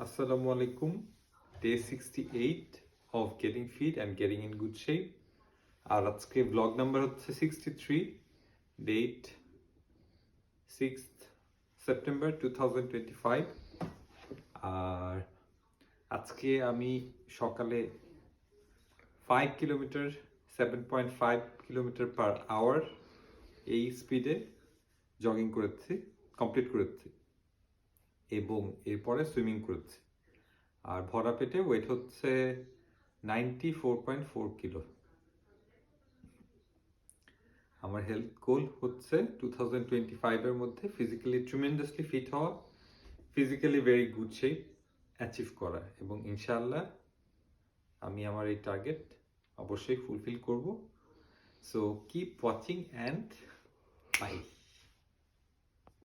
Assalamu alaikum. Day 68 of getting fit and getting in good shape. আর আজকে blog number হচ্ছে 63, date 6th September 2025। আর আজকে আমি সকালে 5 kilometre 7.5 kilometre per hour এই স্পিডে জগিং করেছি, কমপ্লিট করেছি এবং এরপরে সুইমিং করেছি। আর ভরা পেটে ওয়েট হচ্ছে 94.4 কিলো। আমার হেলথ গোল হচ্ছে 2025-এর মধ্যে ফিজিক্যালি ট্রিমেন্ডাসলি ফিট হওয়া, physically very good shape achieve করা, এবং ইনশাআল্লাহ আমি আমার এই টার্গেট অবশ্যই ফুলফিল করব। So keep watching and by.